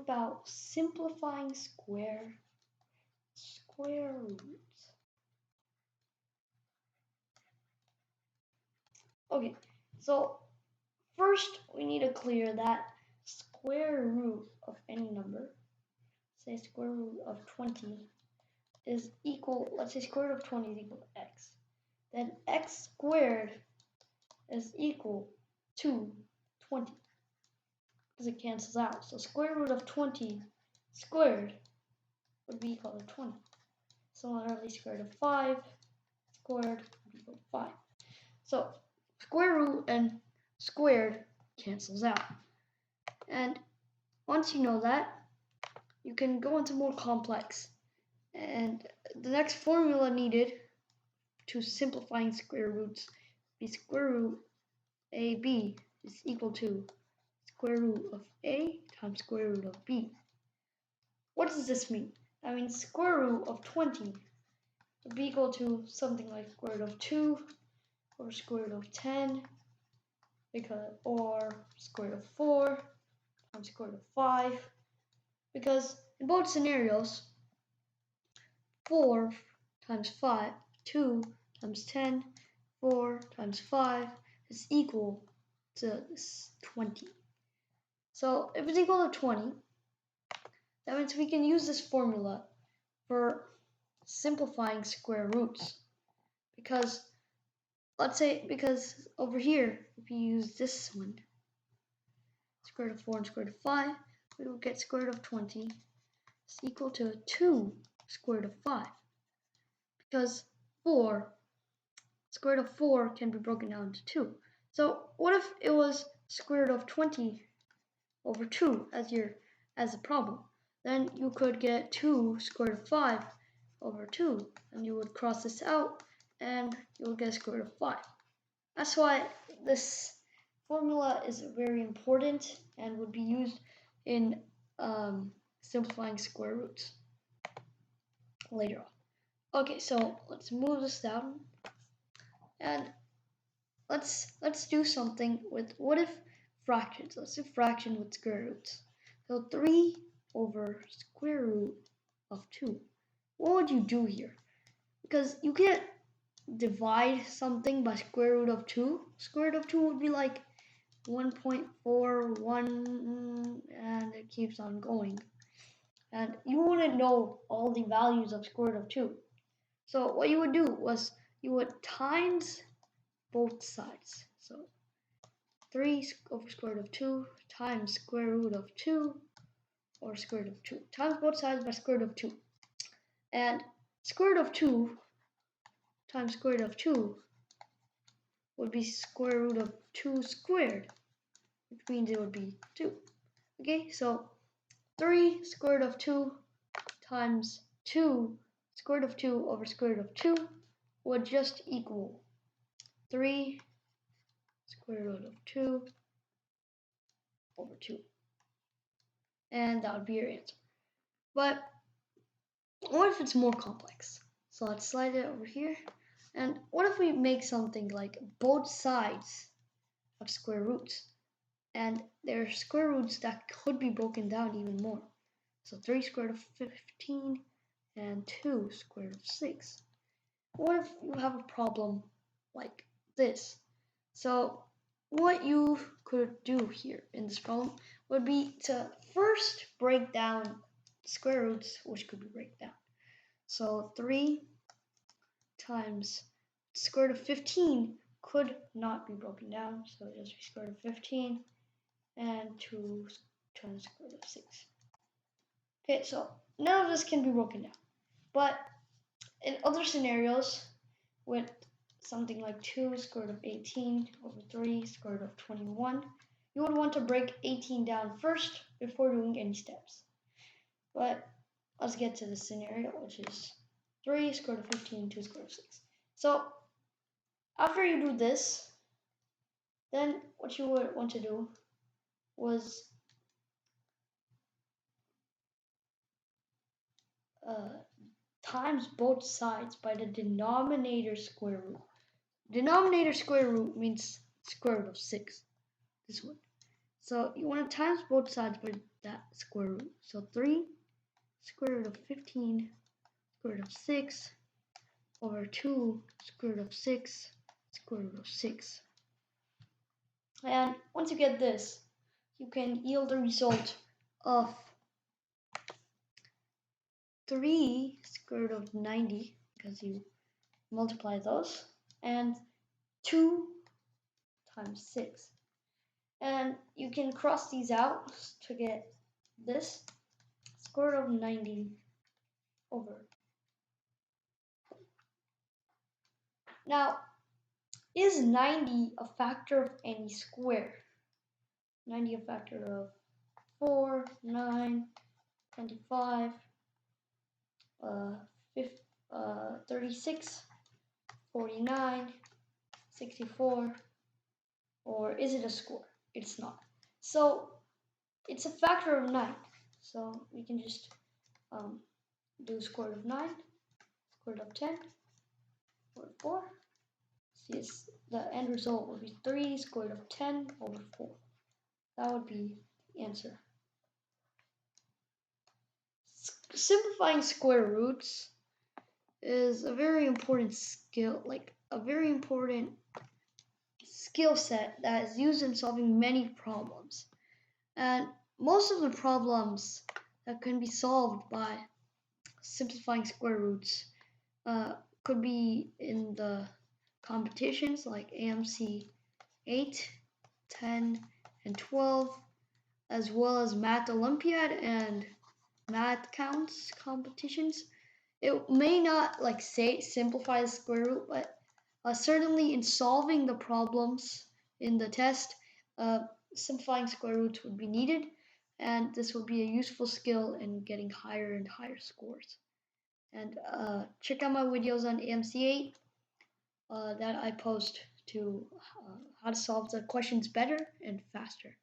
about simplifying square roots. Okay, so first we need to clear that square root of any number, say square root of 20 is equal, let's say square root of 20 is equal to x. Then x squared is equal to 20 because it cancels out. So square root of 20 squared would be equal to 20. Similarly, square root of 5 squared would be equal to 5. So square root and squared cancels out. And once you know that, you can go into more complex. And the next formula needed to simplifying square roots be square root AB is equal to square root of A times square root of B. What does this mean? That means square root of 20 would be equal to something like square root of 2 or square root of 10 or square root of 4 times square root of 5, because in both scenarios 4 times 5, 2 times 10, 4 times 5 is equal to 20. So if it's equal to 20, that means we can use this formula for simplifying square roots. Because over here, if you use this one, square root of 4 and square root of 5, we will get square root of 20 is equal to 2 square root of 5. Because square root of 4 can be broken down to 2. So what if it was square root of 20 over 2 as a problem? Then you could get 2 square root of 5 over 2, and you would cross this out and you will get square root of 5. That's why this formula is very important and would be used in simplifying square roots later on. Okay, so let's move this down and let's do something with what if fractions. Let's do fraction with square roots. So 3 over square root of 2. What would you do here? Because you can't divide something by square root of 2. Square root of 2 would be like 1.41, and it keeps on going. And you wouldn't know all the values of square root of 2. So what you would do was you would times both sides. So 3 over square root of 2 times square root of 2 or square root of 2 times both sides by square root of 2. And square root of 2 times square root of 2 would be square root of 2 squared, which means it would be 2. Okay, so 3 square root of 2 times 2 square root of 2 over square root of 2 would just equal 3 square root of 2 over 2. And that would be your answer. But what if it's more complex? So let's slide it over here. And what if we make something like both sides of square roots? And there are square roots that could be broken down even more. So 3 square root of 15 and 2 square root of 6. What if you have a problem like this? So what you could do here in this problem would be to first break down square roots, which could be break down. So 3 times square root of 15 could not be broken down, so it just be square root of 15 and 2 times square root of 6. Okay, so none of this can be broken down. But in other scenarios, with something like 2 square root of 18 over 3 square root of 21, you would want to break 18 down first before doing any steps. But let's get to the scenario, which is 3 square root of 15, 2 square root of 6. So after you do this, then what you would want to do was times both sides by the denominator square root. Denominator square root means square root of 6. This one. So you want to times both sides by that square root. So 3 square root of 15 square root of 6 over 2 square root of 6 square root of 6. And once you get this, you can yield the result of 3 square root of 90, because you multiply those, and 2 times 6. And you can cross these out to get this square root of 90 over. Now, is 90 a factor of any square? 90 a factor of 4, 9, 25, 36, 49, 64, or is it a square? It's not. So it's a factor of 9. So we can just do square root of 9, square root of 10, square root of 4. See, the end result would be 3 square root of 10 over 4. That would be the answer. Simplifying square roots is a very important skill, like a very important skill set that is used in solving many problems. And most of the problems that can be solved by simplifying square roots could be in the competitions like AMC 8, 10, and 12, as well as Math Olympiad and Math Counts competitions. It may not like say simplify the square root, but certainly in solving the problems in the test, simplifying square roots would be needed, and this would be a useful skill in getting higher and higher scores. And check out my videos on AMC8 that I post to how to solve the questions better and faster.